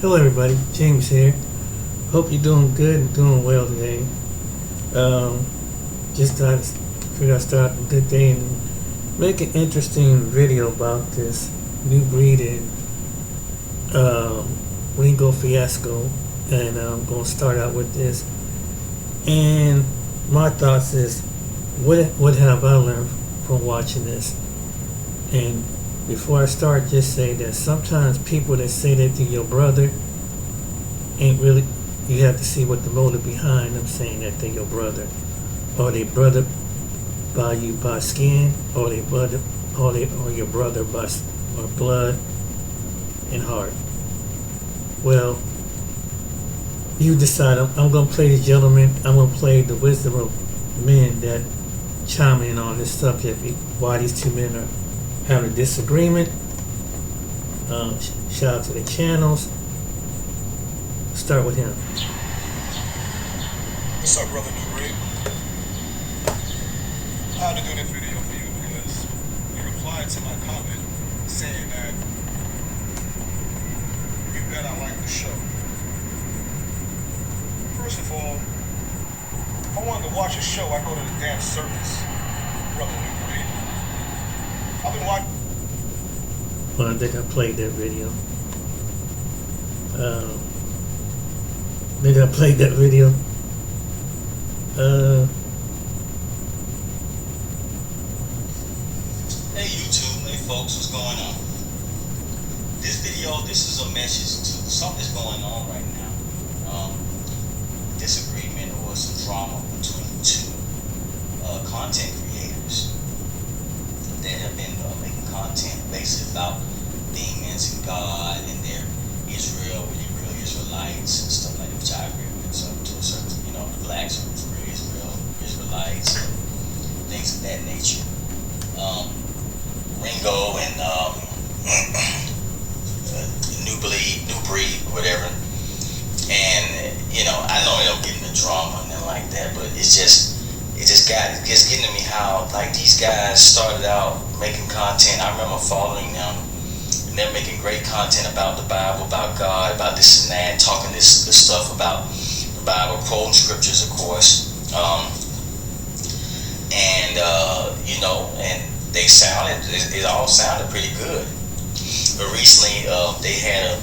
Hello everybody, James here. Hope you're doing good and doing well today. Just thought I'd start a good day and make an interesting video about this new breed in Ringo fiasco. And I'm going to start out with this. And my thoughts is, what have I learned from watching this? And before I start, just say that sometimes people that say that to your brother ain't really, you have to see what the motive behind them saying that they're your brother. Are they brother by you by skin, or they brother, or your brother by or blood and heart? Well, you decide. I'm going to play the gentleman. I'm going to play the wisdom of men that chime in on this subject, why these two men are having a disagreement. Shout out to the channels. Start with him. What's up, brother Nubred? I had to do this video for you because you replied to my comment saying that you bet I like the show. First of all, if I wanted to watch a show, I go to the damn circus, brother Nubred. I've been watching. Well, I think I played that video. Maybe I played that video. Hey YouTube, hey folks, what's going on? This video, this is a message to something's going on right now. Disagreement or some drama between two content creators that have been making content basically about demons and God and their Israel, really real Israelites and stuff like that, which I agree with. So to a certain, the blacks are for Israel, Israelites, and things of that nature. Ringo and New Breed, whatever. And I know they don't get into drama and nothing like that, but it's getting to me how like these guys started out making content. I remember following them, and they're making great content about the Bible, about God, about this and that, talking this stuff about the Bible, quoting scriptures, of course. And they sounded, it all sounded pretty good. But recently, they had a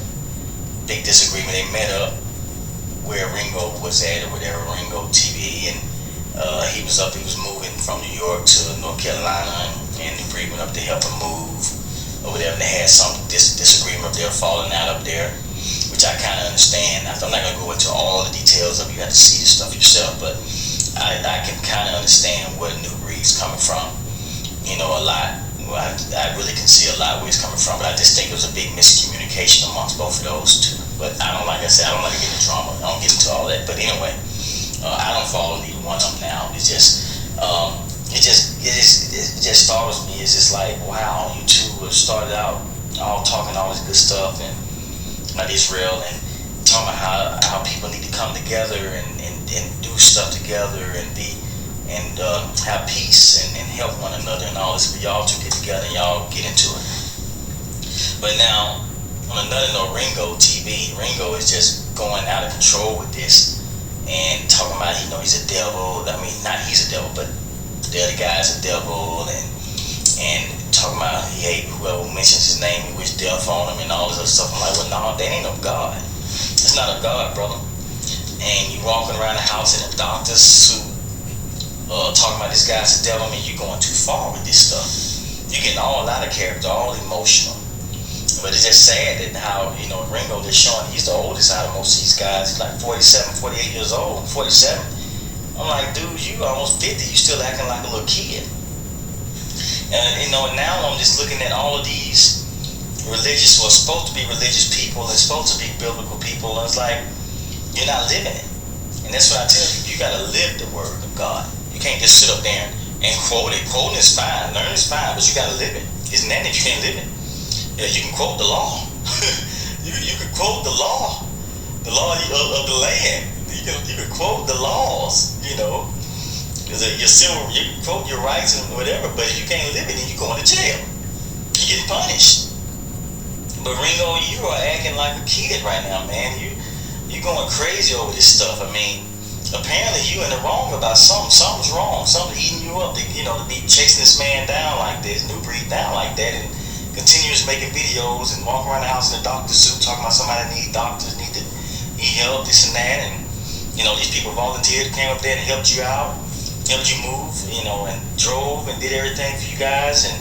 big disagreement. They met up where Ringo was at, or whatever, RingoTV, and he was moving from New York to North Carolina, and New Breed went up to help him move, or whatever. They had some disagreement. They were falling out up there, which I kind of understand. I'm not going to go into all the details of it. You have to see the stuff yourself, but I can kind of understand where New Breed's coming from. A lot. I really can see a lot where he's coming from, but I just think it was a big miscommunication amongst both of those two. But I don't like to get into drama. I don't get into all that. But anyway, I don't follow either one of them now. It just startles me. It's just like, wow, you two have started out all talking all this good stuff and about Israel and talking about how people need to come together and do stuff together and have peace and help one another and all this. But y'all two get together and y'all get into it. But now, on another note, Ringo is just going out of control with this and talking about, he's a devil. I mean, not he's a devil, but the other guy's a devil, and talking about he hate whoever mentions his name, he wish death on him and all this other stuff. I'm like, well, no, that ain't no God. It's not a God, brother. And you walking around the house in a doctor's suit, talking about this guy's a devil. I mean, you're going too far with this stuff. You're getting all out of character, all emotional. But it's just sad that how, Ringo, they're showing he's the oldest out of most of these guys. He's like 47, 48 years old, 47. I'm like, dude, you almost 50. You still acting like a little kid. And, now I'm just looking at all of these religious, or supposed to be religious people, and supposed to be biblical people. And it's like, you're not living it. And that's what I tell you. You got to live the word of God. You can't just sit up there and quote it. Quoting is fine. Learning is fine, but you got to live it. Isn't that if you can't live it? Yeah, you can quote the law. you can quote the law of the land. You can quote the laws, Because you can quote your rights and whatever, but if you can't live it, then you're going to jail. You're getting punished. But Ringo, you are acting like a kid right now, man. You going crazy over this stuff. I mean, apparently you in the wrong about something. Something's wrong. Something eating you up. To be chasing this man down like this, Nubred down like that, and continues making videos and walking around the house in a doctor's suit, talking about somebody need doctors, need help, this and that, and these people volunteered, came up there and helped you out, helped you move, and drove and did everything for you guys, and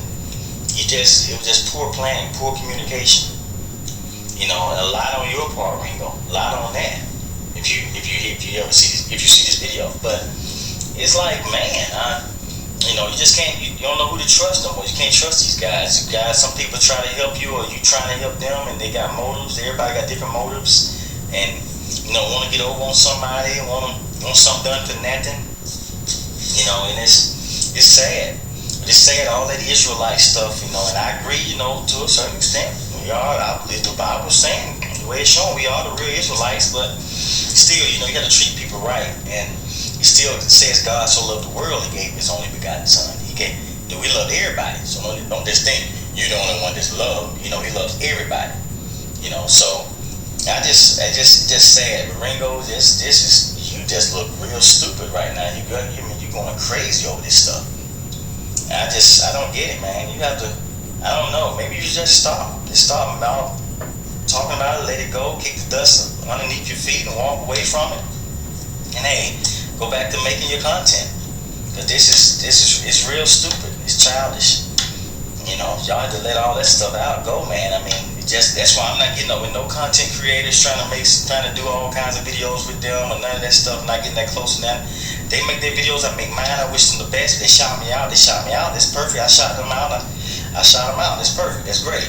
it was just poor planning, poor communication. A lot on your part, Ringo. A lot on that. If you ever see this video, but it's like, man, you just can't. You don't know who to trust no more. You can't trust these guys. Some people try to help you, or you trying to help them, and they got motives. Everybody got different motives, and want to get over on somebody, want something done for nothing. And it's sad. It's sad, all that Israelite stuff, and I agree, to a certain extent. I believe the Bible saying, the way it's shown, we are the real Israelites, but still, you got to treat people right. And it still says God so loved the world, he gave his only begotten son. We love everybody, so don't just think you're the only one that's loved. He loves everybody. So I just sad, Ringo, this is, you just look real stupid right now. You're going crazy over this stuff. I don't get it, man. You have to, I don't know, maybe you just stop about talking about it, let it go, kick the dust underneath your feet and walk away from it. And hey, go back to making your content. Cause this is it's real stupid. It's childish. Y'all have to let all that stuff out, go, man. I mean, that's why I'm not getting up with no content creators trying to do all kinds of videos with them or none of that stuff. Not getting that close to them. They make their videos, I make mine. I wish them the best. They shot me out. That's perfect. I shot them out. I shot them out. That's perfect. That's great.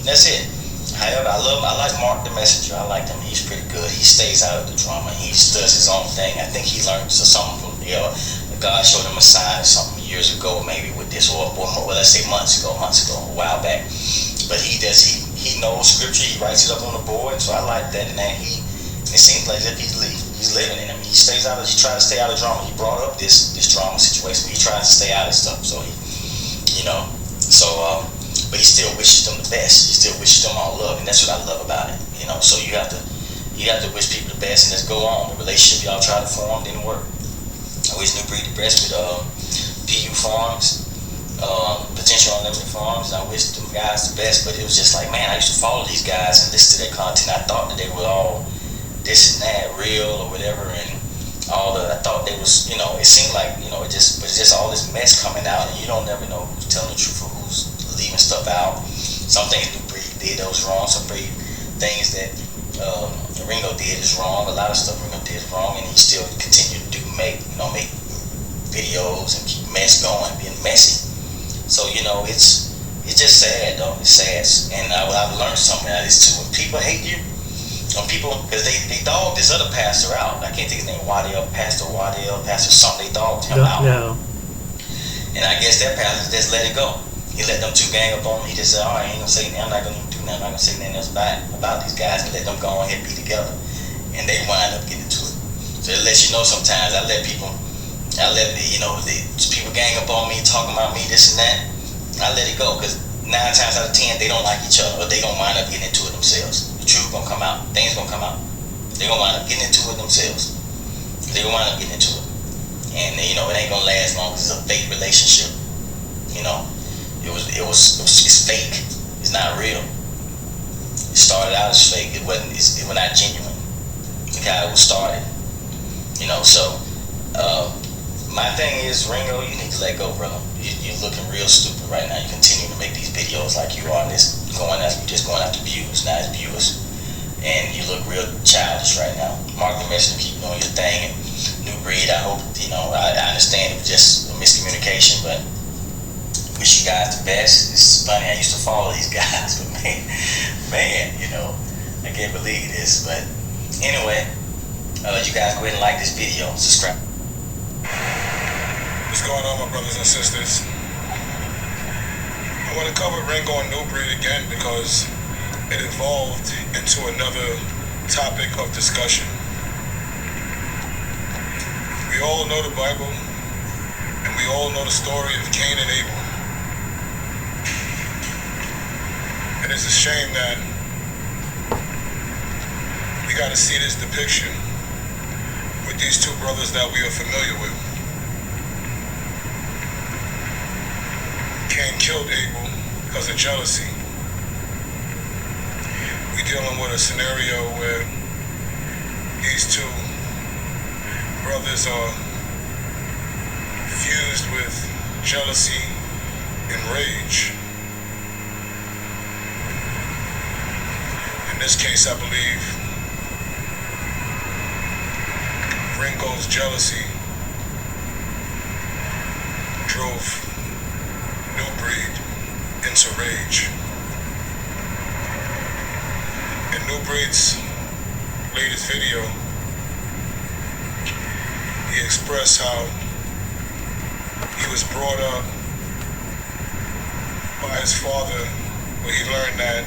That's it. However, I like Mark the Messenger. I like him. He's pretty good. He stays out of the drama. He does his own thing. I think he learned something from God showed him a sign or something years ago, maybe with this, or let's say months ago, a while back. But he knows scripture. He writes it up on the board. So I like that. And then it seems like as if he's living in him. He tries to stay out of drama. He brought up this drama situation. He tries to stay out of stuff. So but he still wishes them the best. He still wishes them all love, and that's what I love about it. So you have to wish people the best, and let's go on. The relationship y'all tried to form didn't work. I wish Nubred the best with PU Farms, Potential Unlimited Farms, and I wish them guys the best. But it was just like, man, I used to follow these guys and listen to their content. I thought that they were all this and that, real or whatever, and I thought they was, it seemed like, it's just all this mess coming out, and you don't never know who's telling the truth or who's leaving stuff out. Some things Nubred did that was wrong. Some things that Ringo did is wrong. A lot of stuff Ringo did is wrong, and he still continued to make videos and keep mess going, being messy. So it's just sad though. It's sad, and I've learned something out of this too. When people hate you, because they dogged this other pastor out. I can't think of his name. Pastor something. They dogged him out. No. And I guess that pastor just let it go. He let them two gang up on him. He just said, all right, I ain't gonna say nothing. I'm not gonna even do nothing. I'm not gonna say nothing else about these guys, and let them go ahead and be together. And they wind up getting into it. So it lets you know sometimes the people gang up on me, talking about me, this and that. I let it go, because 9 times out of 10 they don't like each other, or they gonna wind up getting into it themselves. The truth gonna come out. Things gonna come out. They gonna wind up getting into it themselves. They gonna wind up getting into it, and it ain't gonna last long because it's a fake relationship. It's fake. It's not real. It started out as fake. It was not genuine. Look how it was started. So my thing is, Ringo, you need to let go, brother. You're looking real stupid right now. You continue to make these videos like you are, and you're just going after views, not as viewers. And you look real childish right now. Mark the Messenger, keep doing your thing. And Nubred, I hope, I understand it was just a miscommunication, but wish you guys the best. It's funny, I used to follow these guys, but man, I can't believe this. But anyway, you guys go ahead and like this video, subscribe. What's going on, my brothers and sisters? I want to cover Ringo and Nubred again because it evolved into another topic of discussion. We all know the Bible, and we all know the story of Cain and Abel. And it's a shame that got to see this depiction with these two brothers that we are familiar with. Cain killed Abel because of jealousy. We're dealing with a scenario where these two brothers are fused with jealousy and rage. In this case, I believe Ringo's jealousy drove Nubred into rage. In Nubred's latest video, he expressed how he was brought up by his father, where he learned that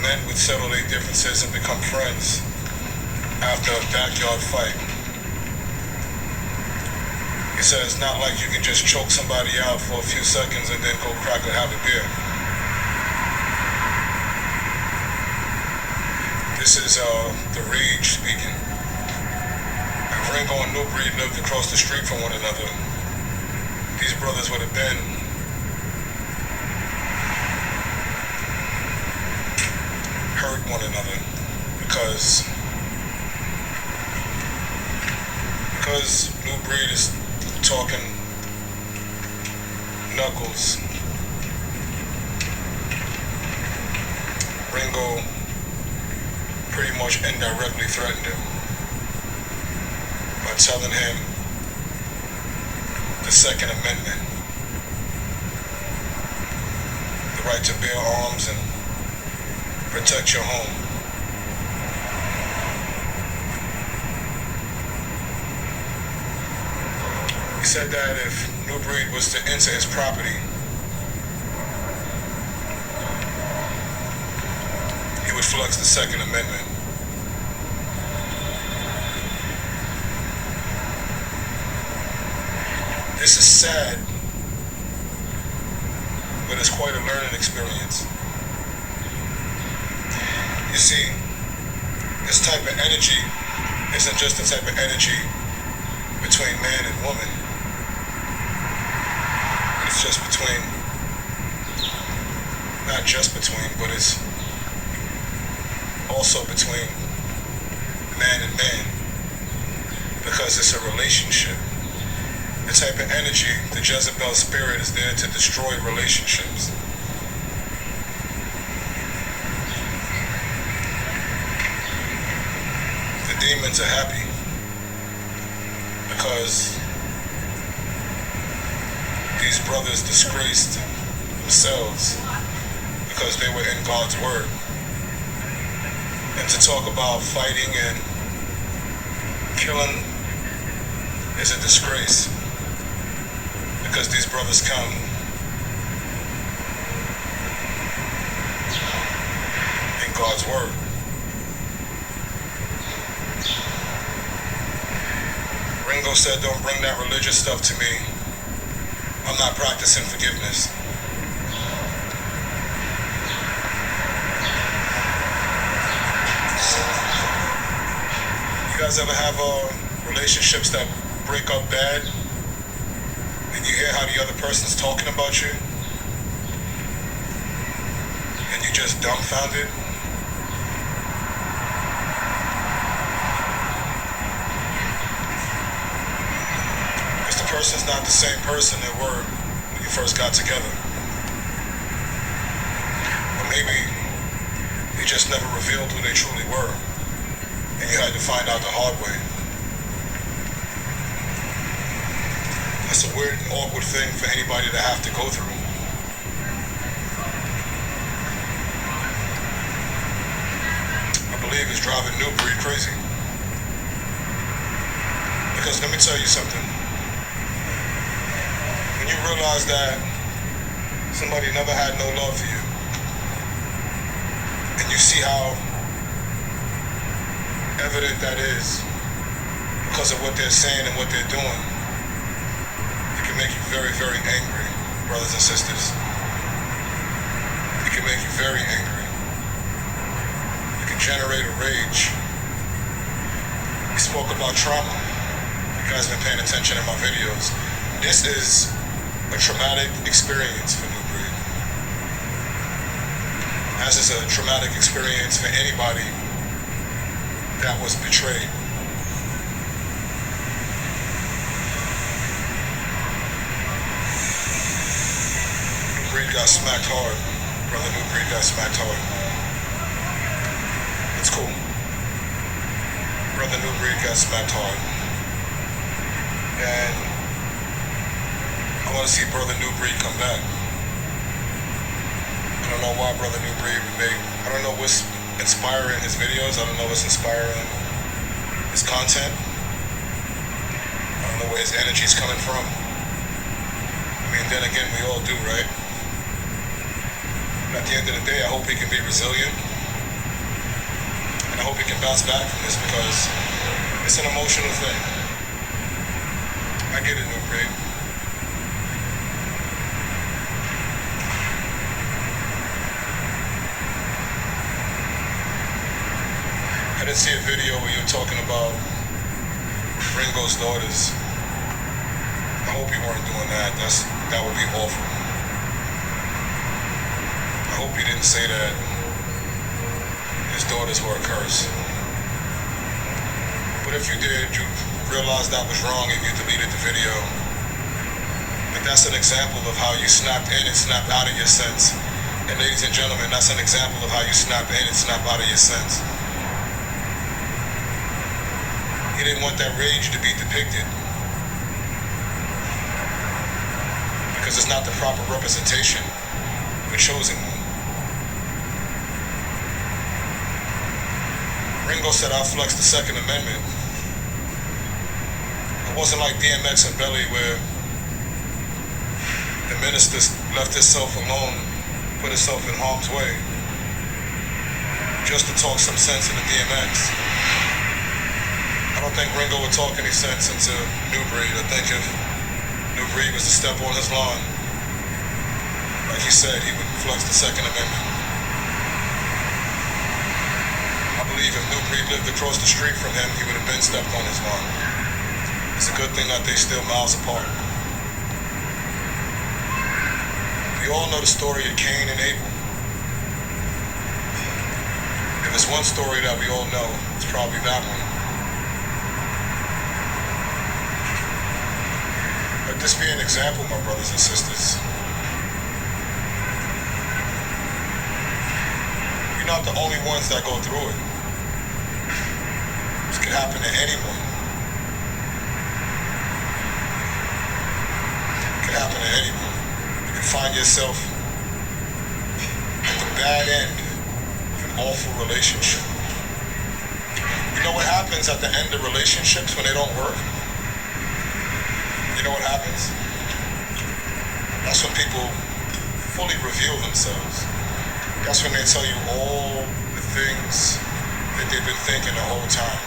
men would settle their differences and become friends after a backyard fight. He said it's not like you can just choke somebody out for a few seconds and then go crack and have a beer. This is the rage speaking. If Ringo and Nubred lived across the street from one another, these brothers would have been hurt one another because Nubred is talking knuckles. Ringo pretty much indirectly threatened him by telling him the Second Amendment, the right to bear arms and protect your home. He said that if Nubred was to enter his property, he would flex the Second Amendment. This is sad, but it's quite a learning experience. You see, this type of energy isn't just the type of energy between man and woman. It's just between, not just between, but it's also between man and man, because it's a relationship. The type of energy, the Jezebel spirit, is there to destroy relationships. The demons are happy because these brothers disgraced themselves because they were in God's word. And to talk about fighting and killing is a disgrace because these brothers come in God's word. Ringo said, "Don't bring that religious stuff to me. I'm not practicing forgiveness." You guys ever have relationships that break up bad and you hear how the other person's talking about you and you just dumbfounded? Because the person's not the same person they were when you first got together. Or maybe they just never revealed who they truly were and you had to find out the hard way. That's a weird and awkward thing for anybody to have to go through. I believe it's driving Nubred crazy. Because let me tell you something. When you realize that somebody never had no love for you, and you see how evident that is because of what they're saying and what they're doing, it can make you very, very angry, brothers and sisters. It can make you very angry. It can generate a rage. We spoke about trauma. You guys have been paying attention in my videos. This is a traumatic experience for Nubred. As is a traumatic experience for anybody that was betrayed. Nubred got smacked hard. Brother Nubred got smacked hard. It's cool. Brother Nubred got smacked hard. And I want to see Brother Nubred come back. I don't know why Brother Nubred would make, I don't know what's inspiring his videos. I don't know what's inspiring his content. I don't know where his energy's coming from. I mean, then again, we all do, right? But at the end of the day, I hope he can be resilient. And I hope he can bounce back from this because it's an emotional thing. I get it, Nubred. I didn't see a video where you were talking about Ringo's daughters. I hope you weren't doing that. That would be awful. I hope you didn't say that his daughters were a curse. But if you did, you realized that was wrong and you deleted the video. But that's an example of how you snapped in and snapped out of your sense. And ladies and gentlemen, that's an example of how you snap in and snap out of your sense. He didn't want that rage to be depicted because it's not the proper representation of a chosen one. Ringo said, "I'll flex the Second Amendment." It wasn't like DMX and Belly where the minister left himself alone, put himself in harm's way, just to talk some sense into DMX. I don't think Ringo would talk any sense into Nubred. I think if Nubred was to step on his lawn, like he said, he would flex the Second Amendment. I believe if Nubred lived across the street from him, he would have been stepped on his lawn. It's a good thing that they're still miles apart. We all know the story of Cain and Abel. If there's one story that we all know, it's probably that one. Let this be an example, my brothers and sisters. You're not the only ones that go through it. This could happen to anyone. It could happen to anyone. You can find yourself at the bad end of an awful relationship. You know what happens at the end of relationships when they don't work? You know what happens? That's when people fully reveal themselves. That's when they tell you all the things that they've been thinking the whole time.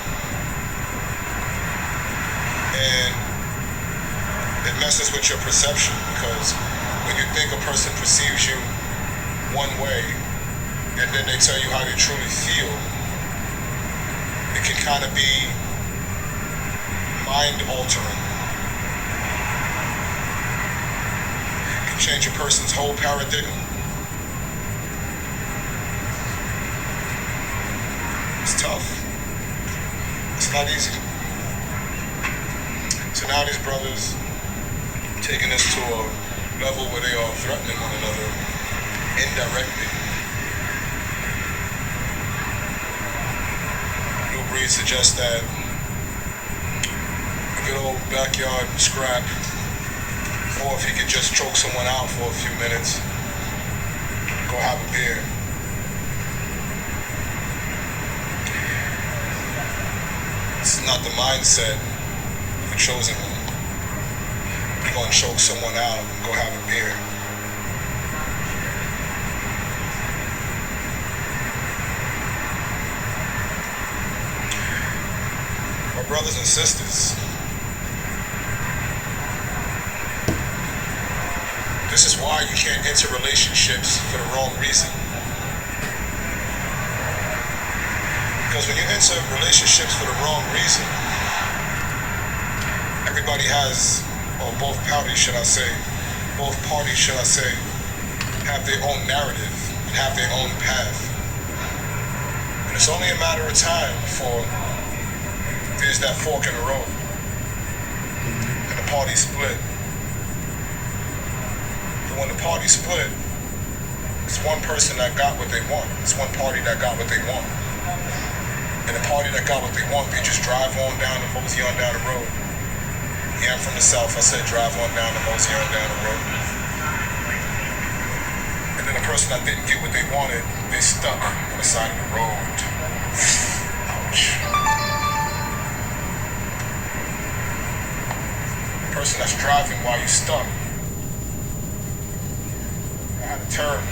And it messes with your perception because when you think a person perceives you one way and then they tell you how they truly feel, it can kind of be mind altering. Change a person's whole paradigm. It's tough. It's not easy. So now these brothers taking this to a level where they are threatening one another indirectly. Nubred suggests that a good old backyard scrap, or if he could just choke someone out for a few minutes, go have a beer. This is not the mindset of a chosen one. You're gonna choke someone out and go have a beer. My brothers and sisters, this is why you can't enter relationships for the wrong reason. Because when you enter relationships for the wrong reason, everybody has, or both parties should I say, have their own narrative and have their own path. And it's only a matter of time before there's that fork in the road and the party split. And when the party split, it's one person that got what they want. It's one party that got what they want. And the party that got what they want, they just drive on down to mosey on down the road. Yeah, I'm from the South. I said drive on down to mosey on down the road. And then the person that didn't get what they wanted, they stuck on the side of the road. Ouch. The person that's driving while you stuck. I had a term.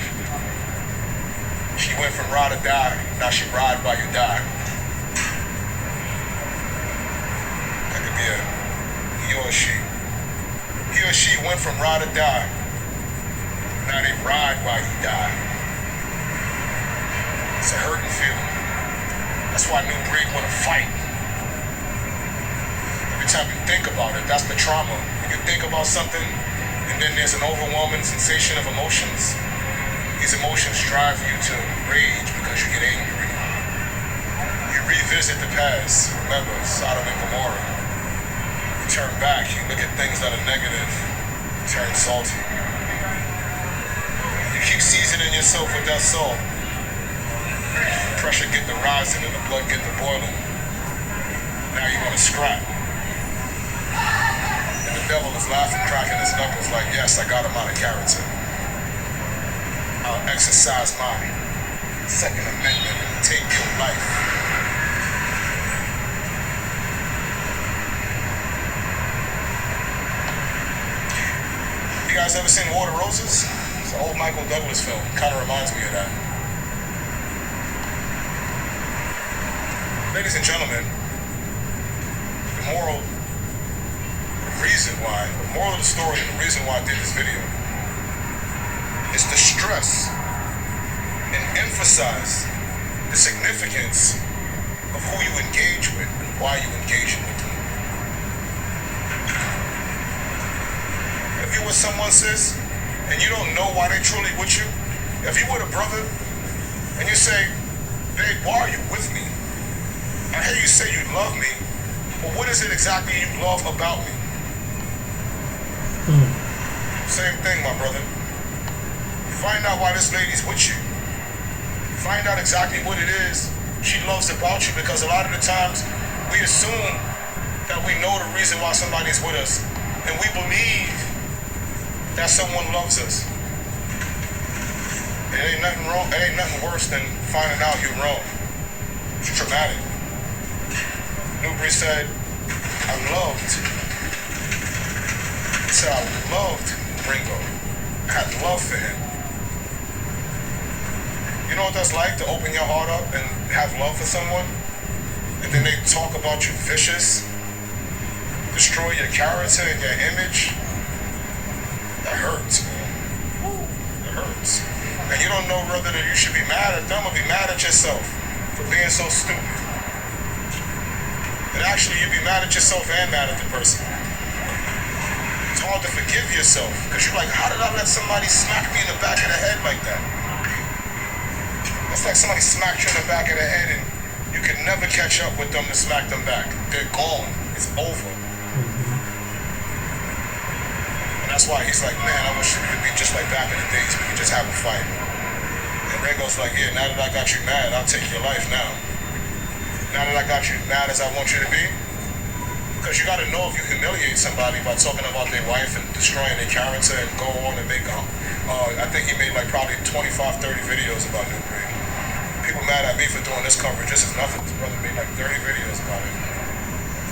She went from ride or die, now she ride while you die. That could be a he or she. He or she went from ride or die, now they ride while you die. It's a hurting feeling. That's why Nubred want to fight. Every time you think about it, that's the trauma. When you think about something, and then there's an overwhelming sensation of emotions, these emotions drive you to rage because you get angry. You revisit the past. Remember, Sodom and Gomorrah. You turn back, you look at things that are negative, turn salty. You keep seasoning yourself with that salt. The pressure get to rising and the blood get to boiling. Now you want to scrap. And the devil is laughing, cracking his knuckles like, yes, I got him out of character. I'll exercise my Second Amendment and take your life. You guys ever seen War of the Roses? It's an old Michael Douglas film. Kind of reminds me of that. Ladies and gentlemen, the moral of the story, and the reason why I did this video is to stress and emphasize the significance of who you engage with and why you engage with them. If you with someone, sis, and you don't know why they truly with you, if you with a brother and you say, babe, why are you with me? I hear you say you love me, but what is it exactly you love about me? Same thing, my brother. Find out why this lady's with you. Find out exactly what it is she loves about you, because a lot of the times we assume that we know the reason why somebody's with us, and we believe that someone loves us. It ain't nothing wrong. It ain't nothing worse than finding out you're wrong. It's traumatic. Nubred said, He said, I loved Ringo. I had love for him. You know what that's like, to open your heart up and have love for someone? And then they talk about you vicious, destroy your character and your image? That hurts, man. It hurts. And you don't know whether that you should be mad at them or be mad at yourself for being so stupid. And actually, you'd be mad at yourself and mad at the person. It's hard to forgive yourself, because you're like, how did I let somebody smack me in the back of the head like that? It's like somebody smacked you in the back of the head and you can never catch up with them to smack them back. They're gone. It's over. And that's why he's like, man, I wish it could be just like back in the days. We could just have a fight. And Ringo's like, yeah, now that I got you mad, I'll take your life now. Now that I got you mad as I want you to be. Because you got to know, if you humiliate somebody by talking about their wife and destroying their character and go on and make I think he made like probably 25, 30 videos about Nubred. People mad at me for doing this coverage. This is nothing. This brother made like 30 videos about it.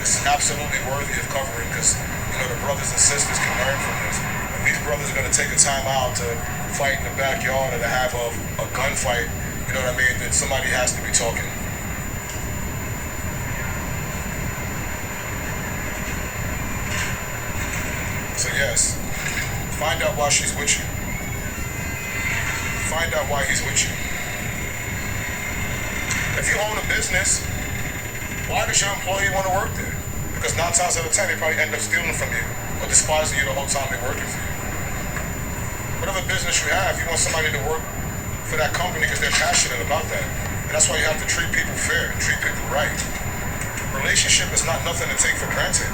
This is absolutely worthy of covering, because, you know, the brothers and sisters can learn from this. If these brothers are going to take a time out to fight in the backyard or to have a gunfight, you know what I mean, then somebody has to be talking. So yes, find out why she's with you. Find out why he's with you. If you own a business, why does your employee want to work there? Because 9 times out of 10, they probably end up stealing from you or despising you the whole time they're working for you. Whatever business you have, you want somebody to work for that company because they're passionate about that. And that's why you have to treat people fair, treat people right. Relationship is not nothing to take for granted.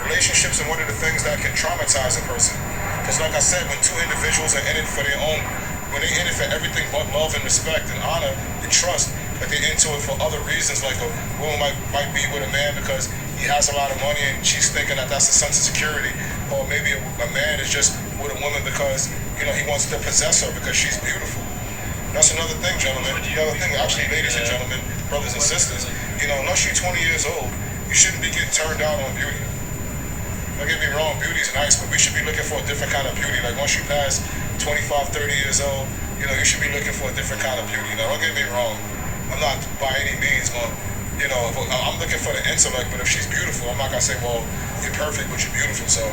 Relationships are one of the things that can traumatize a person. Because like I said, when two individuals are in it for their own, when they're in it for everything but love and respect and honor and trust, but they're into it for other reasons, like a woman might be with a man because he has a lot of money and she's thinking that that's a sense of security, or maybe a man is just with a woman because, he wants to possess her because she's beautiful. That's another thing, gentlemen. Another thing, actually, ladies and gentlemen, brothers and sisters, unless you're 20 years old, you shouldn't be getting turned down on beauty. Don't get me wrong, beauty's nice, but we should be looking for a different kind of beauty. Like once you pass 25, 30 years old, you should be looking for a different kind of beauty. Now, don't get me wrong. I'm not by any means going, I'm looking for the intellect, but if she's beautiful, I'm not going to say, well, you're perfect, but you're beautiful, so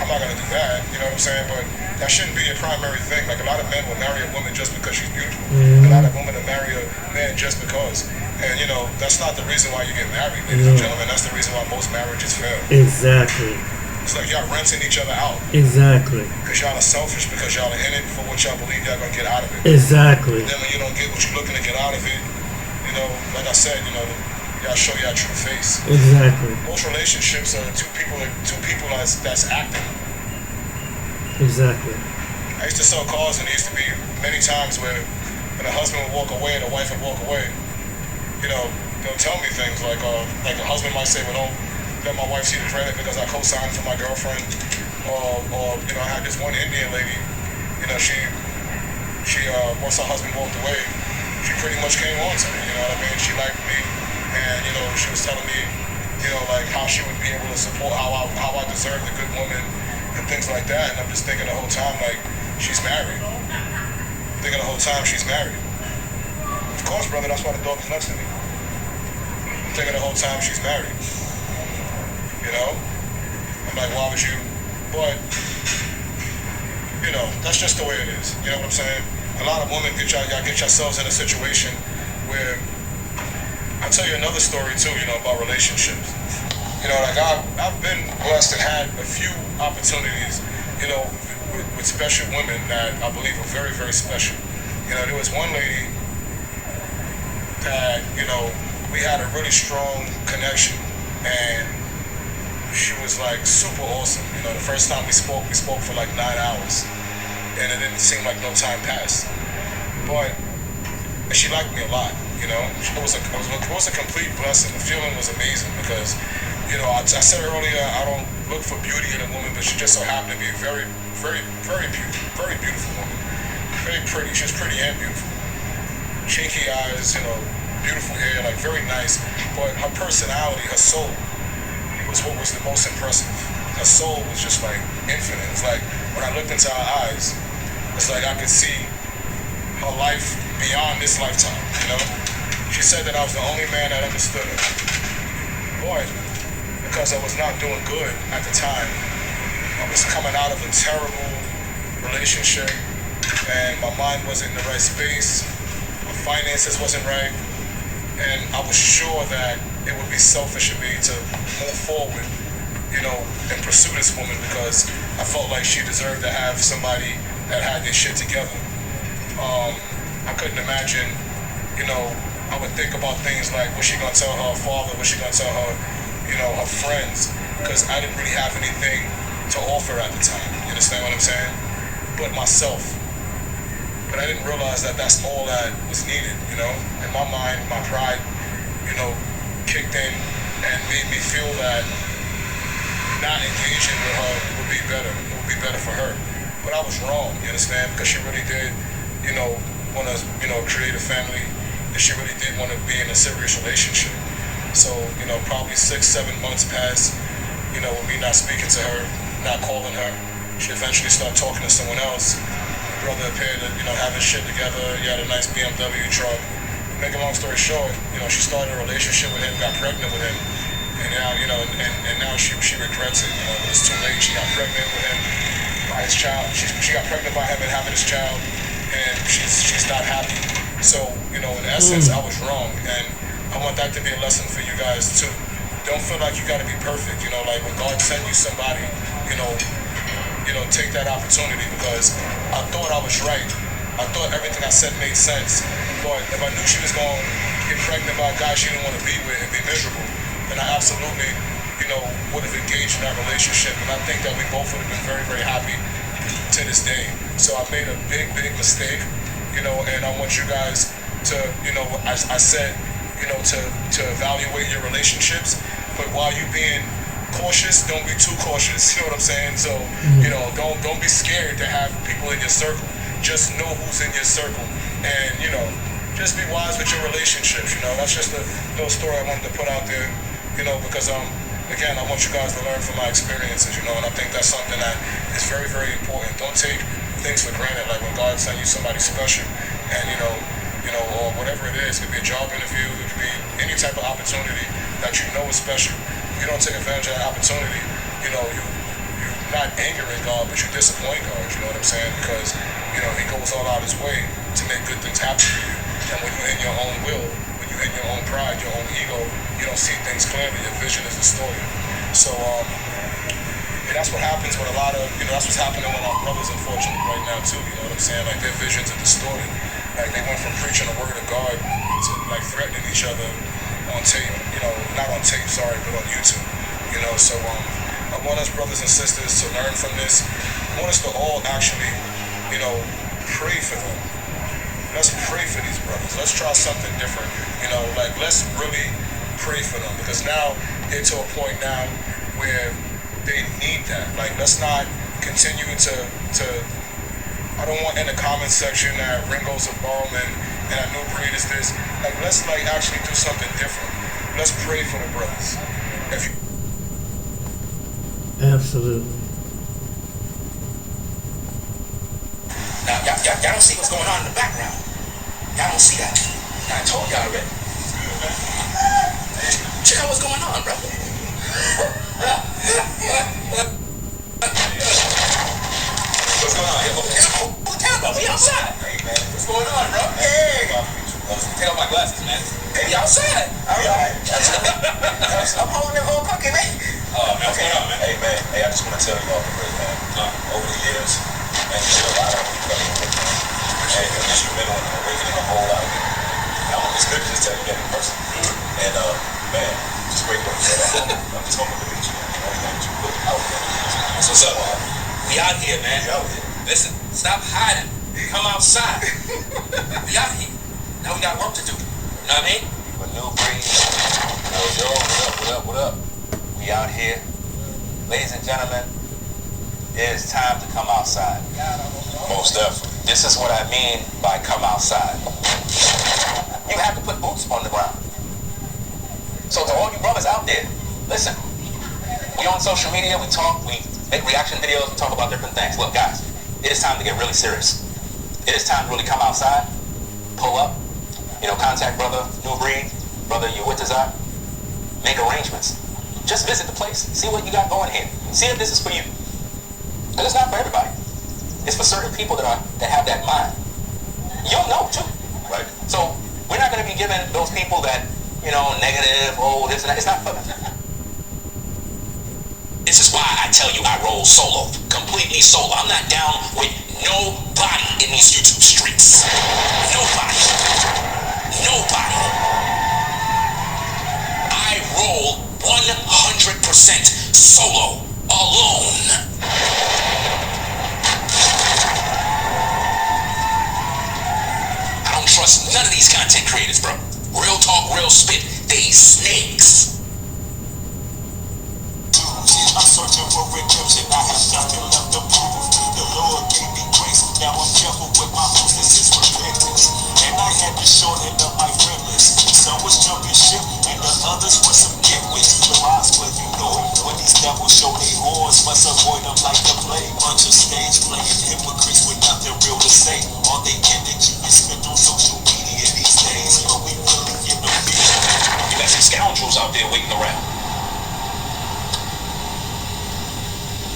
I'm not going to do that, you know what I'm saying? But that shouldn't be a primary thing. Like a lot of men will marry a woman just because she's beautiful. A lot of women will marry a man just because. And, that's not the reason why you get married, ladies and gentlemen. That's the reason why most marriages fail. Exactly. It's like y'all renting each other out. Exactly. Because y'all are selfish, because y'all are in it for what y'all believe y'all going to get out of it. Exactly. And then when you don't get what you're looking to get out of it, like I said, y'all show y'all true face. Exactly. Most relationships are two people that's acting. Exactly. I used to sell cars, and there used to be many times where when a husband would walk away and a wife would walk away, they'll tell me things like a husband might say, well, don't let my wife see the credit because I co-signed for my girlfriend, or I had this one Indian lady, she once her husband walked away, she pretty much came on to me, you know what I mean? She liked me, and she was telling me, like how she would be able to support, how I deserved a good woman and things like that. And I'm just thinking the whole time, like, she's married. Thinking the whole time she's married. Of course, brother, that's why the dog is next to me. I'm thinking the whole time she's married. I'm like, why would you? But, that's just the way it is. You know what I'm saying? A lot of women y'all get yourselves in a situation where, I'll tell you another story too, about relationships. Like I've been blessed and had a few opportunities, with special women that I believe are very, very special. There was one lady that, we had a really strong connection, and she was like super awesome. The first time we spoke for like 9 hours, and it didn't seem like no time passed. But she liked me a lot. It was a complete blessing. The feeling was amazing because, I said earlier, I don't look for beauty in a woman, but she just so happened to be a very, very, very beautiful woman. Very pretty. She was pretty and beautiful. Chinky eyes, beautiful hair, like very nice. But her personality, her soul, was what was the most impressive. Her soul was just like infinite. It's like when I looked into her eyes, it's like I could see her life beyond this lifetime, She said that I was the only man that understood her. But because I was not doing good at the time, I was coming out of a terrible relationship, and my mind wasn't in the right space, my finances wasn't right, and I was sure that it would be selfish of me to move forward, and pursue this woman because I felt like she deserved to have somebody that had their shit together. I couldn't imagine, I would think about things like, was she gonna tell her father, was she gonna tell her, her friends, because I didn't really have anything to offer at the time, you understand what I'm saying? But myself. But I didn't realize that that's all that was needed, In my mind, my pride, kicked in and made me feel that not engaging with her would be better. It would be better for her. But I was wrong, you understand? Because she really did, want to, create a family, and she really did want to be in a serious relationship. So, probably 6-7 months passed, with me not speaking to her, not calling her. She eventually started talking to someone else. The brother appeared to, have his shit together. He had a nice BMW truck. Make a long story short, she started a relationship with him, got pregnant with him, and now, and now she regrets it. But it's too late. She got pregnant with him by his child. She got pregnant by him and having his child, and she's not happy. So, you know, in essence, I was wrong, and I want that to be a lesson for you guys too. Don't feel like you got to be perfect. You know, like when God send you somebody, you know, take that opportunity, because I thought I was right. I thought everything I said made sense. But if I knew she was going to get pregnant by a guy she didn't want to be with and be miserable, then I absolutely, you know, would have engaged in that relationship. And I think that we both would have been very, very happy to this day. So I made a big, big mistake, you know, and I want you guys to, you know, I said, you know, to evaluate your relationships. But while you being cautious, don't be too cautious. You know what I'm saying? So, you know, don't be scared to have people in your circle. Just know who's in your circle, and you know, just be wise with your relationships. You know, that's just a little story I wanted to put out there. You know, because again, I want you guys to learn from my experiences. You know, and I think that's something that is very, very important. Don't take things for granted. Like when God sends you somebody special, and you know, or whatever it is, it could be a job interview, it could be any type of opportunity that you know is special. You don't take advantage of that opportunity. You know, you're not angering God, but you disappoint God. You know what I'm saying? Because you know, He goes all out His way to make good things happen for you. And when you're in your own will, when you're in your own pride, your own ego, you don't see things clearly. Your vision is distorted. So, yeah, that's what happens with a lot of, you know, that's what's happening with our brothers, unfortunately, right now, too. You know what I'm saying? Like, their visions are distorted. Like, they went from preaching the word of God to, like, threatening each other on tape. You know, not on tape, sorry, but on YouTube. You know, so, I want us brothers and sisters to learn from this. I want us to all actually, you know, pray for them. Let's pray for these brothers. Let's try something different. You know, like, let's really pray for them, because now they're to a point now where they need that. Like, let's not continue to I don't want in the comment section that Ringo's a bum and that Nubred is this. Like, let's like actually do something different. Let's pray for the brothers. If you Absolutely. Now, y'all don't see what's going on in the background. Y'all don't see that. Now, I told y'all already. Check out what's going on, bro. What's going on? Who tell about me outside? Hey, man. What's going on, bro? Hey. Take off my glasses, man. Hey, outside. All right. I'm holding that whole cookie, man. Oh, man. What's going on, man? Hey, man. Hey, I just want to tell you all the way, man. Over the years, man, you did a lot of people coming with me. And you're instrumental in awakening a whole lot of people. It's good to just tell you that in person. And, man, just great work. I'm just hoping to meet you. Everything that you put out there. That's what's up, man. We out here, man. We out here. Listen, stop hiding. Come outside. We out here. Now we got work to do. You know what I mean? But Nubred, yo, what up? We out here. Ladies and gentlemen, it is time to come outside. Most definitely. This is what I mean by come outside. You have to put boots on the ground. So to all you brothers out there, listen. We on social media, we talk, we make reaction videos, we talk about different things. Look, guys, it is time to get really serious. It is time to really come outside, pull up, you know, contact brother Nubred, brother Yuwitazar, make arrangements. Just visit the place, see what you got going here. See if this is for you. Because it's not for everybody. It's for certain people that have that mind. You'll know too. Right. So we're not going to be giving those people that, you know, negative, oh, this and that. It's not for them. This is why I tell you I roll solo. Completely solo. I'm not down with nobody in these YouTube streets. Nobody. I roll 100% solo. Alone. I don't trust none of these content creators, bro. Real talk, real spit. They snakes. I'm searching for redemption. I have nothing left to prove. The Lord gave me grace. Now I'm careful with my moves. This is repentance. And I had to shorten up my friend list. Some was jumping ship, and the others were some getwits. The rocks where you know it. When these devils show their horns, must avoid them like the plague. Bunch of stage playing hypocrites with nothing real to say. All they energy is spent on social media these days. But we really in the field. You got some scoundrels out there waiting around.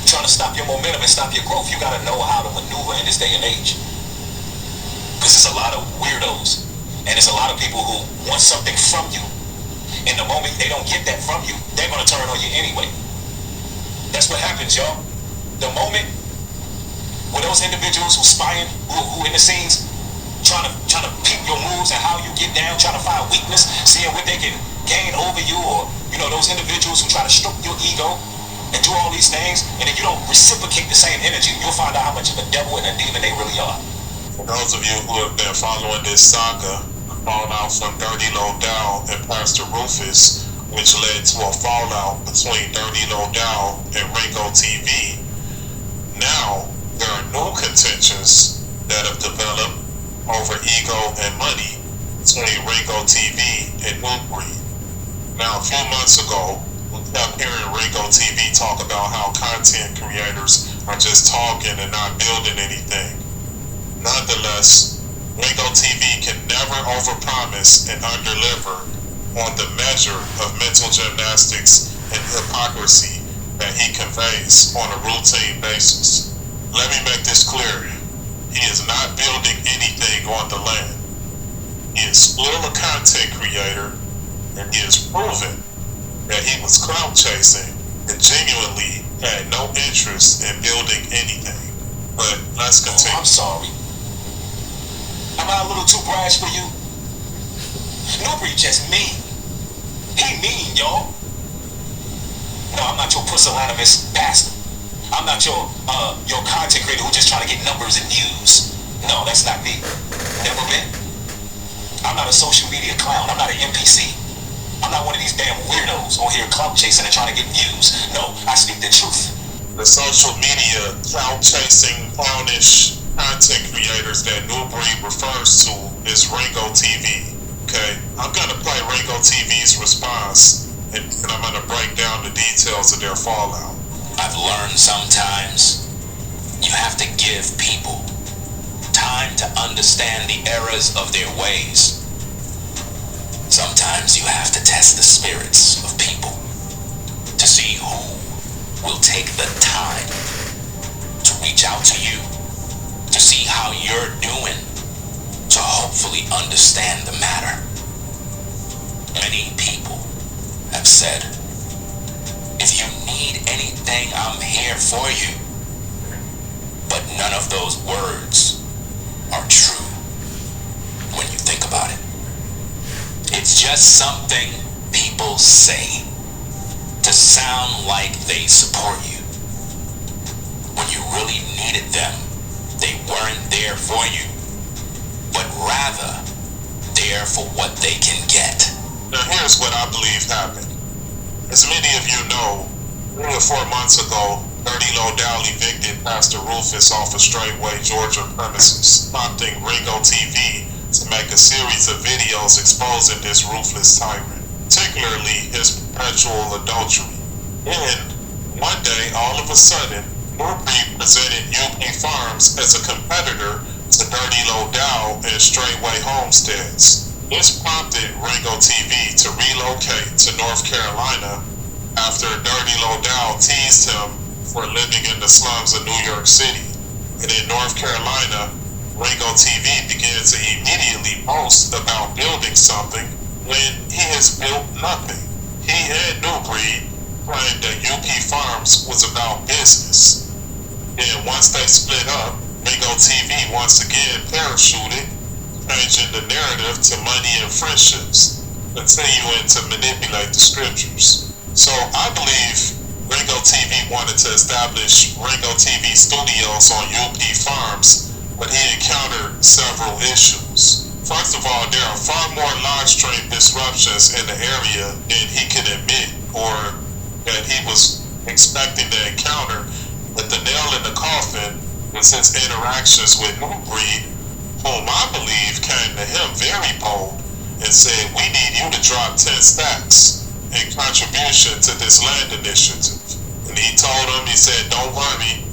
Trying to stop your momentum and stop your growth, you gotta know how to maneuver in this day and age. Because there's a lot of weirdos And there's a lot of people who want something from you. And the moment they don't get that from you, they're going to turn on you anyway. That's what happens, y'all. The moment where those individuals who spying, who in the scenes, trying to peep your moves and how you get down, trying to find weakness, seeing what they can gain over you, or, you know, those individuals who try to stroke your ego and do all these things, and then you don't reciprocate the same energy, you'll find out how much of a devil and a demon they really are. For those of you who have been following this saga, the fallout from Dirty Low Down and Pastor Rufus, which led to a fallout between Dirty Low Down and RingoTV, now there are new contentions that have developed over ego and money between RingoTV and Nubred. Now, a few months ago, we kept hearing RingoTV talk about how content creators are just talking and not building anything. Nonetheless, RingoTV can never overpromise and underdeliver on the measure of mental gymnastics and hypocrisy that he conveys on a routine basis. Let me make this clear. He is not building anything on the land. He is still a content creator, and he has proven that he was clout chasing and genuinely had no interest in building anything. But let's continue. Oh, I'm sorry. Am I a little too brash for you? Nubred just mean. He mean, y'all. No, I'm not your pusillanimous bastard. I'm not your content creator who just trying to get numbers and views. No, that's not me. Never been. I'm not a social media clown. I'm not an NPC. I'm not one of these damn weirdos on here clout chasing and trying to get views. No, I speak the truth. The social media clout chasing, clownish content creators that Nubred refers to is RingoTV. Okay, I'm gonna play RingoTV's response, and I'm gonna break down the details of their fallout. I've learned sometimes you have to give people time to understand the errors of their ways. Sometimes you have to test the spirits of people to see who will take the time to reach out to you, to see how you're doing, to hopefully understand the matter. Many people have said, if you need anything, I'm here for you. But none of those words are true when you think about it. It's just something people say to sound like they support you. When you really needed them, they weren't there for you, but rather there for what they can get. Now here's what I believe happened. As many of you know, 3 or 4 months ago, Dirty Low Down evicted Pastor Rufus off of Straightway, Georgia premises, prompting RingoTV to make a series of videos exposing this ruthless tyrant, particularly his perpetual adultery. And one day, all of a sudden, Nubred presented UP Farms as a competitor to Dirty Low Down and Straightway Homesteads. This prompted RingoTV to relocate to North Carolina after Dirty Low Down teased him for living in the slums of New York City. And in North Carolina, RingoTV began to immediately boast about building something when he has built nothing. He and Nubred claimed that UP Farms was about business. Then once they split up, RingoTV once again parachuted, changing the narrative to money and friendships, continuing to manipulate the scriptures. So I believe RingoTV wanted to establish RingoTV studios on UP Farms, but he encountered several issues. First of all, there are far more live stream disruptions in the area than he can admit or that he was expecting to encounter, but the nail in the coffin was his interactions with Nubred, whom I believe came to him very bold and said, we need you to drop 10 stacks in contribution to this land initiative. And he told him, he said, don't worry,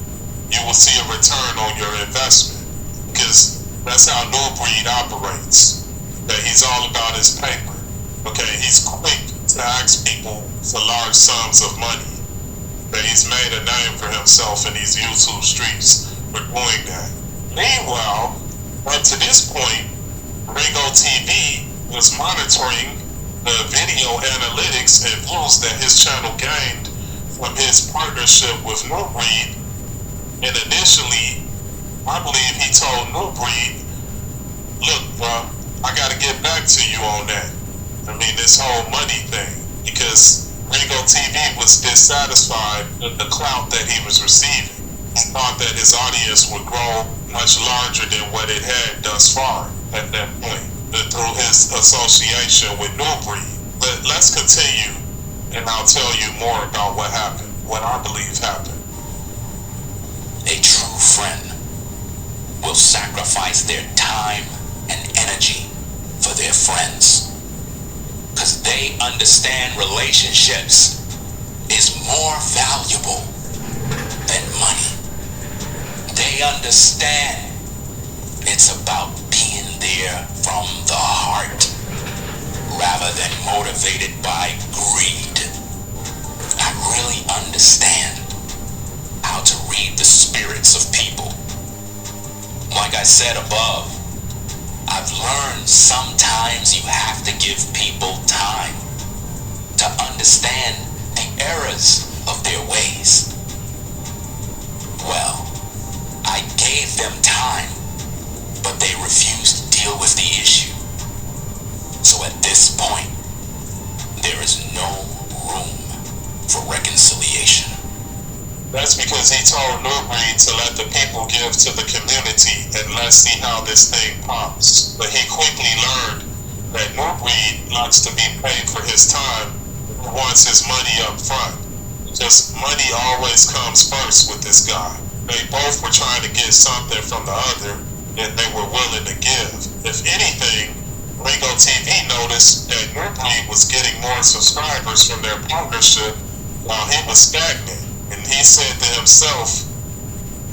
you will see a return on your investment. Because that's how Nubred operates. That he's all about his paper. Okay, he's quick to ask people for large sums of money. That he's made a name for himself in these YouTube streets for doing that. Meanwhile, up to this point, RingoTV was monitoring the video analytics and views that his channel gained from his partnership with Nubred. And initially, I believe he told Nubred, look, bro, I gotta get back to you on that. I mean, this whole money thing. Because RingoTV was dissatisfied with the clout that he was receiving. He thought that his audience would grow much larger than what it had thus far at that point, through his association with Nubred. But let's continue, and I'll tell you more about what happened, what I believe happened. A true friend will sacrifice their time and energy for their friends, because they understand relationships is more valuable than money. They understand it's about being there from the heart rather than motivated by greed. I really understand how to read the spirits of people. Like I said above, I've learned sometimes you have to give people time to understand the errors of their ways. Well, I gave them time, but they refused to deal with the issue. So at this point, there is no room for reconciliation. That's because he told Nubred to let the people give to the community and let's see how this thing pops. But he quickly learned that Nubred likes to be paid for his time and wants his money up front. Just money always comes first with this guy. They both were trying to get something from the other that they were willing to give. If anything, RingoTV noticed that Nubred was getting more subscribers from their partnership while he was stagnant. And he said to himself,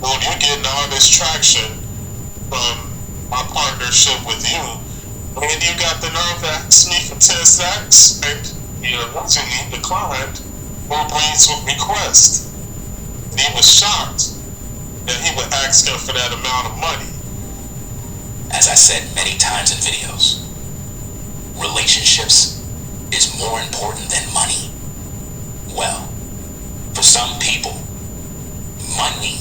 well, you're getting all this traction from my partnership with you, and you got the nerve to ask me for 10 sacks, and he originally declined Nubred's request. And he was shocked that he would ask him for that amount of money. As I said many times in videos, relationships is more important than money. Well, for some people, money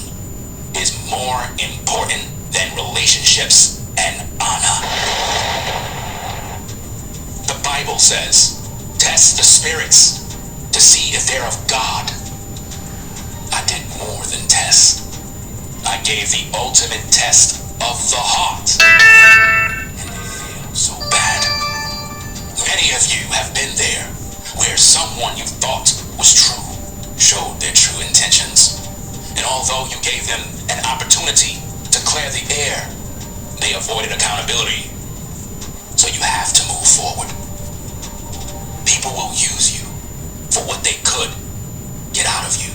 is more important than relationships and honor. The Bible says, test the spirits to see if they're of God. I did more than test. I gave the ultimate test of the heart. And it failed so bad. Many of you have been there, where someone you thought was true showed their true intentions. And although you gave them an opportunity to clear the air, they avoided accountability. So you have to move forward. People will use you for what they could get out of you.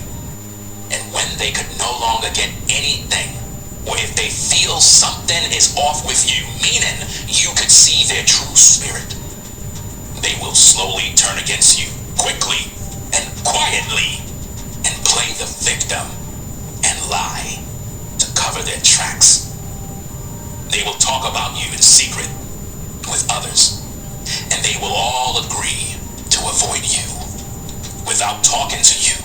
And when they could no longer get anything, or if they feel something is off with you, meaning you could see their true spirit, they will slowly turn against you, quickly and quietly, and play the victim and lie to cover their tracks. They will talk about you in secret with others, and they will all agree to avoid you without talking to you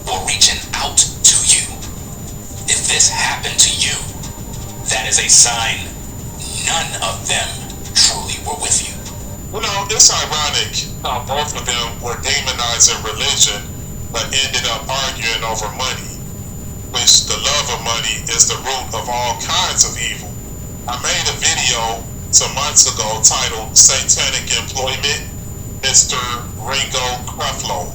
or reaching out to you. If this happened to you, that is a sign none of them truly were with you. You know, it's ironic how both of them were demonizing religion but ended up arguing over money, which the love of money is the root of all kinds of evil. I made a video some months ago titled Satanic Employment, Mr. Ringo Creflo.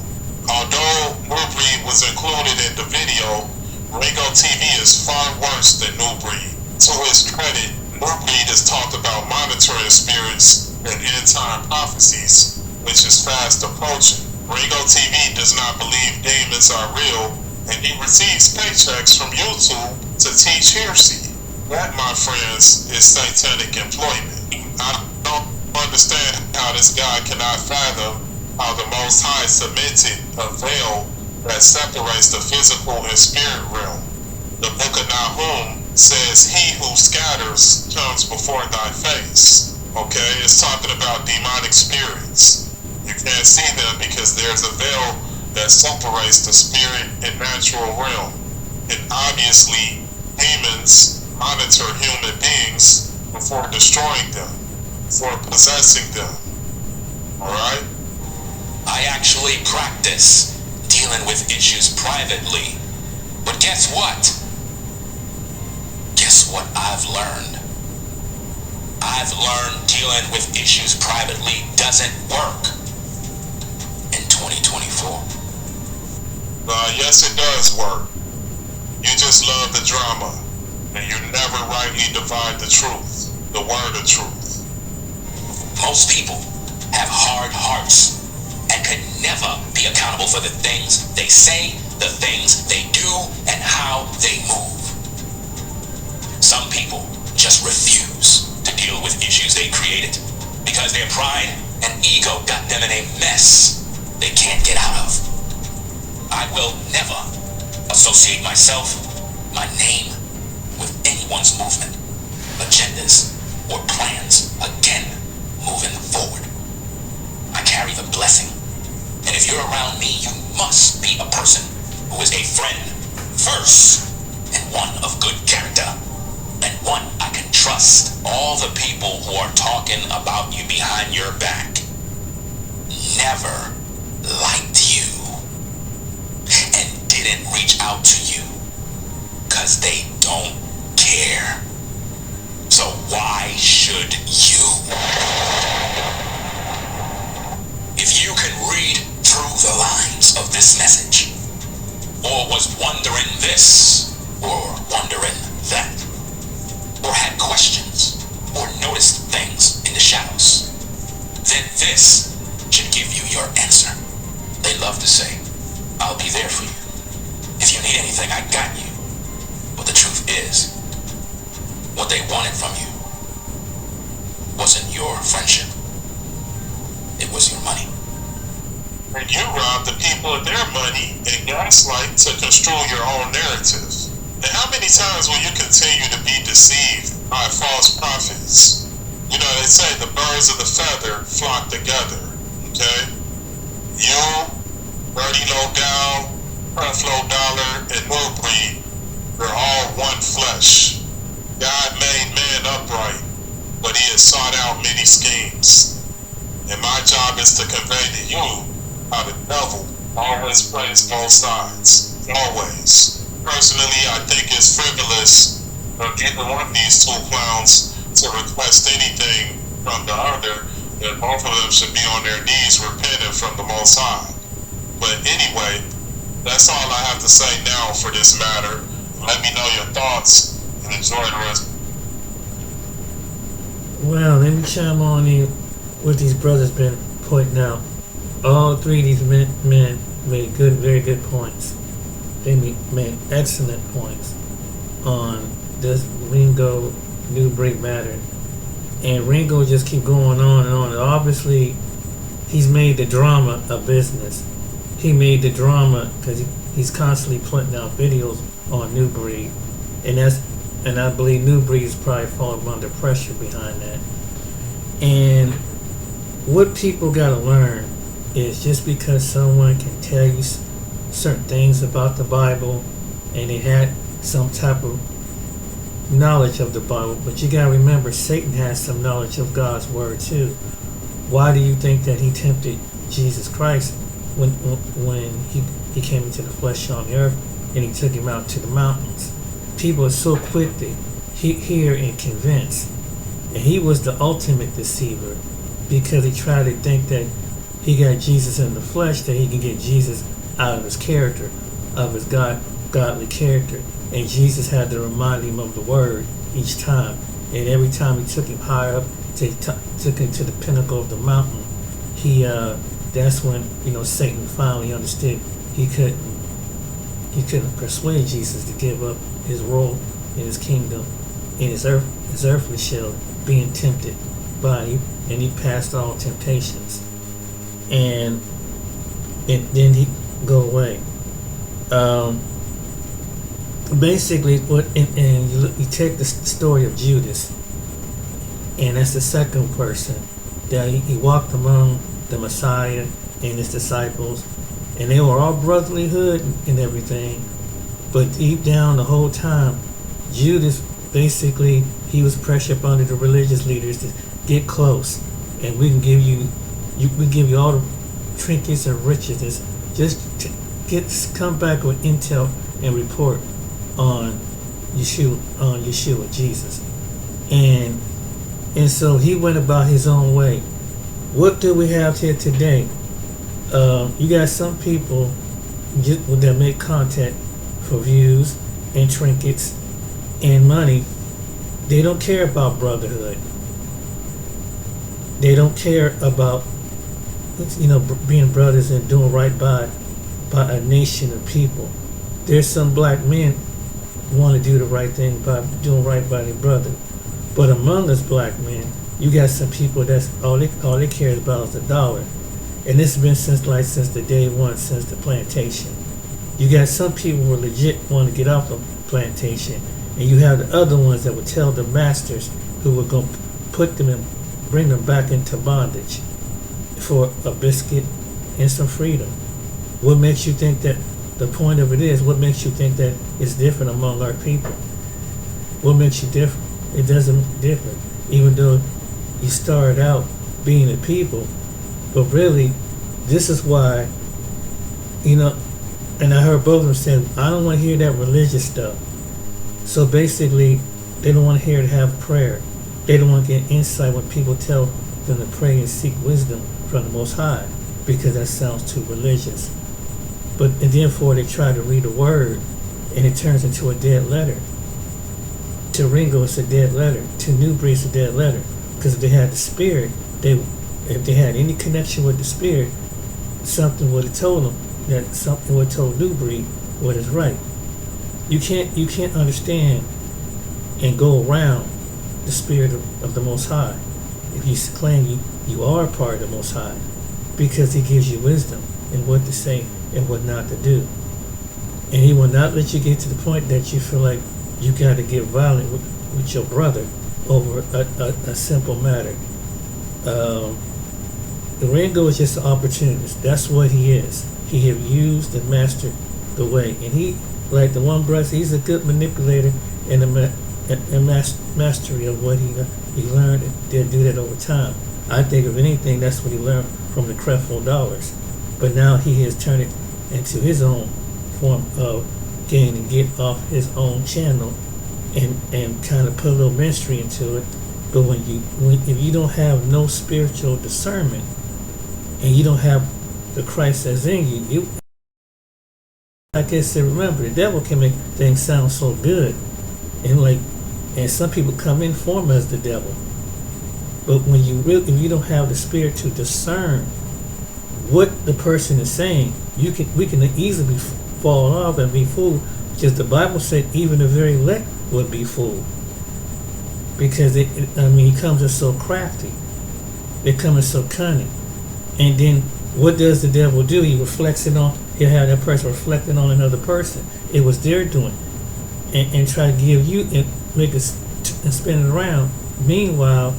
Although Nubred was included in the video, RingoTV is far worse than Nubred. To his credit, Nubred has talked about monitoring spirits and end-time prophecies, which is fast approaching. RingoTV does not believe demons are real, and he receives paychecks from YouTube to teach heresy. That, my friends, is satanic employment. I don't understand how this guy cannot fathom how the Most High cemented a veil that separates the physical and spirit realm. The book of Nahum says, he who scatters comes before thy face. Okay, it's talking about demonic spirits. You can't see them because there's a veil that separates the spirit and natural realm. And obviously, demons monitor human beings before destroying them, before possessing them. Alright? I actually practice dealing with issues privately. But guess what? Guess what I've learned? I've learned dealing with issues privately doesn't work in 2024. Yes, it does work. You just love the drama, and you never rightly divide the truth, the word of truth. Most people have hard hearts and could never be accountable for the things they say, the things they do, and how they move. Some people just refuse to deal with issues they created because their pride and ego got them in a mess they can't get out of. I will never associate myself, my name, with anyone's movement, agendas, or plans again moving forward. I carry the blessing, and if you're around me, you must be a person who is a friend first, and one of good character, and one I can trust. All the people who are talking about you behind your back never liked you and didn't reach out to you because they don't care. So why should you? If you can read through the lines of this message, or was wondering this, or wondering that, or had questions, or noticed things in the shadows, then this should give you your answer. They love to say, I'll be there for you. If you need anything, I got you. But the truth is, what they wanted from you wasn't your friendship. It was your money. And you rob the people of their money and gaslight to construe your own narrative. And how many times will you continue to be deceived by false prophets? You know, they say the birds of the feather flock together, okay? You, Birdie Low Down, Creflo Dollar, and Nubred, we're all one flesh. God made man upright, but he has sought out many schemes. And my job is to convey to you how the devil always plays both sides. Always. Personally, I think it's frivolous of either one of these two clowns to request anything from the other, that both of them should be on their knees repenting from the Most High. But anyway, that's all I have to say now for this matter. Let me know your thoughts and enjoy the rest. Well, let me chime on in what these brothers been pointing out. All three of these men made good, very good points. They made excellent points on this Ringo Nubred matter. And Ringo just keep going on and on. And obviously, he's made the drama a business. He made the drama because he's constantly putting out videos on Nubred. And I believe Nubred is probably falling under pressure behind that. And what people got to learn is just because someone can tell you certain things about the Bible and they had some type of knowledge of the Bible, but you got to remember Satan has some knowledge of God's word too. Why do you think that he tempted Jesus Christ when he came into the flesh on the earth and he took him out to the mountains? People are so quick to hear and convince, and he was the ultimate deceiver because he tried to think that he got Jesus in the flesh, that he can get Jesus out of his character, of his godly character. And Jesus had to remind him of the word each time. And every time he took him higher up, took him to the pinnacle of the mountain, that's when Satan finally understood he couldn't persuade Jesus to give up his role in his kingdom, in his earthly shell, being tempted by him, and he passed all temptations. And then he go away. Basically, and you take the story of Judas, And that's the second person. That he walked among the Messiah and his disciples, and they were all brotherlyhood and everything. But deep down the whole time, Judas basically, he was pressure up under the religious leaders to get close, and we can give you, we give you all the trinkets and riches. Just come back with intel and report on Yeshua, Jesus, and so he went about his own way. What do we have here today? You got some people that make content for views and trinkets and money. They don't care about brotherhood. They don't care about being brothers and doing right by a nation of people. There's some black men want to do the right thing by doing right by their brother, but among us black men, you got some people that's all they care about is the dollar, and this has been since the day one, since the plantation. You got some people who are legit want to get off the plantation, and you have the other ones that would tell the masters who were going to put them and bring them back into bondage for a biscuit and some freedom. What makes you think that the point of it is? What makes you think that it's different among our people? What makes you different? It doesn't make different, even though you started out being a people. But really, this is why, and I heard both of them say, I don't want to hear that religious stuff. So basically, they don't want to hear to have prayer. They don't want to get insight when people tell them to pray and seek wisdom from the Most High, because that sounds too religious. And therefore, they try to read the word, and it turns into a dead letter. To Ringo, it's a dead letter. To Nubred, it's a dead letter. Because if they had the spirit, if they had any connection with the spirit, something would have told them that something would have told Nubred what is right. You can't understand and go around the spirit of the Most High if you claim you are a part of the Most High, because He gives you wisdom in what to say and what not to do. And He will not let you get to the point that you feel like you got to get violent with your brother over a simple matter. Ringo is just an opportunist. That's what he is. He have used and mastered the way. And he, like the one brother, he's a good manipulator and a mastery of what he learned and did do that over time. I think if anything, that's what he learned from the Creflo Dollars. But now he has turned it into his own form of gain and get off his own channel and kind of put a little ministry into it. But if you don't have no spiritual discernment and you don't have the Christ that's in you, like I said, remember, the devil can make things sound so good, and some people come in form as the devil. But if you don't have the spirit to discern what the person is saying, we can easily fall off and be fooled, because the Bible said even the very elect would be fooled, because he comes in so crafty, they come in so cunning, and then what does the devil do? He'll have that person reflecting on another person. It was their doing, and try to give you and make us and spin it around. Meanwhile,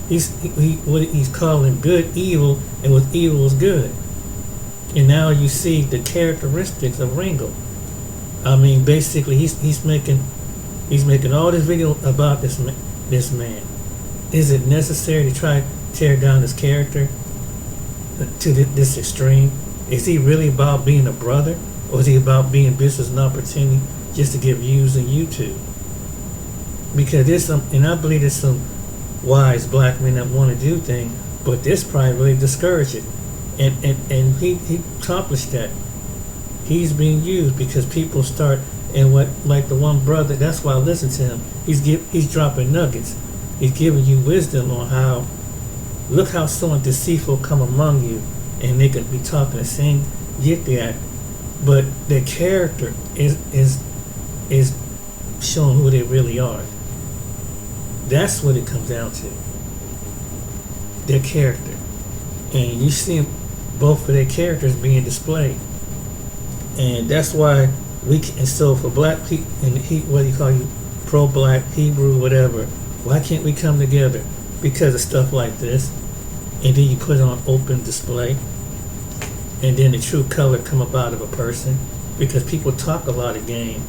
he's calling good evil, and what evil is good. And now you see the characteristics of Ringo. Basically, he's making all this video about this man. Is it necessary to try to tear down his character to this extreme? Is he really about being a brother, or is he about being business and opportunity just to get views on YouTube? Because I believe there's some wise black men that want to do things, but this probably really discouraged it. And he accomplished that. He's being used because people start, and like the one brother, that's why I listen to him. He's dropping nuggets. He's giving you wisdom on how, look how someone deceitful come among you, and they could be talking the same get that, but their character is showing who they really are. That's what it comes down to. Their character. And you see both of their characters being displayed. And that's why so for black people, and what do you call you, pro-black, Hebrew, whatever, why can't we come together? because of stuff like this, and then you put it on open display, and then the true color come up out of a person, because people talk a lot of game,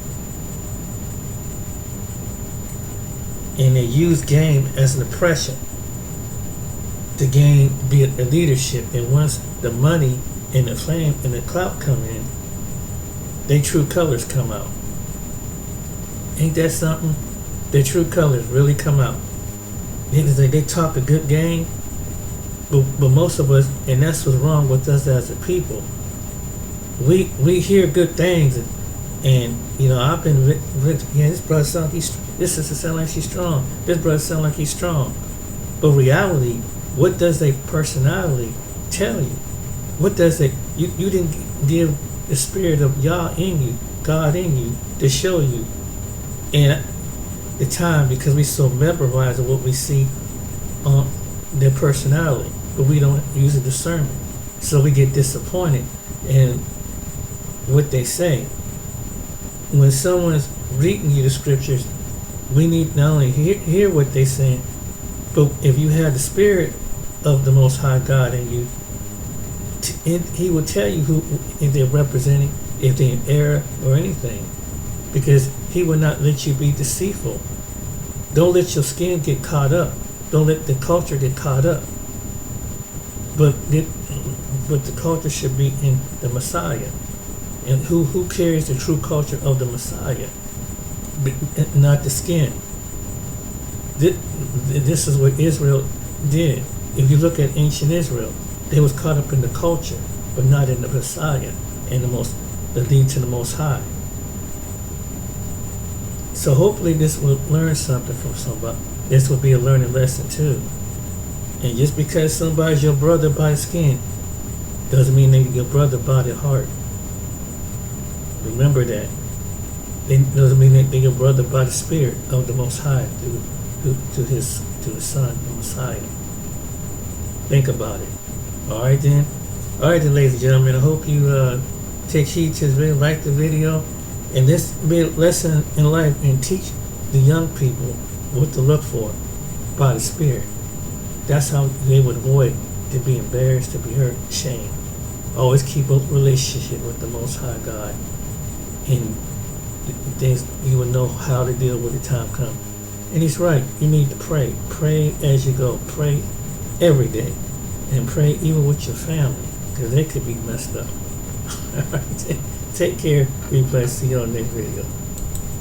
and they use game as an oppression to gain be a leadership. And once the money and the fame and the clout come in, their true colors come out. Ain't that something? Their true colors really come out. They talk a good game, but most of us, and that's what's wrong with us as a people. We hear good things, and you know, I've been yeah, this brother sound this sister sound like she's strong. This brother sound like he's strong. But reality, what does their personality tell you? What does it? You didn't give the spirit of Yah in you, God in you, to show you. And the time, because we so memorized of what we see on their personality, but we don't use a discernment, so we get disappointed in what they say. When someone's reading you the scriptures, we need not only hear what they're saying, but if you have the spirit of the Most High God in you, He will tell you who, if they're representing, if they're in error or anything, because He will not let you be deceitful. Don't let your skin get caught up. Don't let the culture get caught up. But the culture should be in the Messiah. And who carries the true culture of the Messiah? Not the skin. This is what Israel did. If you look at ancient Israel, they was caught up in the culture, but not in the Messiah and the lead to the Most High. So hopefully this will learn something from somebody. This will be a learning lesson too. And just because somebody's your brother by the skin, doesn't mean they're your brother by the heart. Remember that. It doesn't mean that they're your brother by the spirit of the Most High to His Son, the Messiah. Think about it. All right then, ladies and gentlemen. I hope you take heed to this video, like the video, and this be a lesson in life, and teach the young people what to look for by the Spirit. That's how they would avoid to be embarrassed, to be hurt, shame. Always keep a relationship with the Most High God, and things you will know how to deal with the time come. And He's right. You need to pray. Pray as you go. Pray every day. And pray even with your family, because they could be messed up. All right, take care. Be blessed. See you on the next video.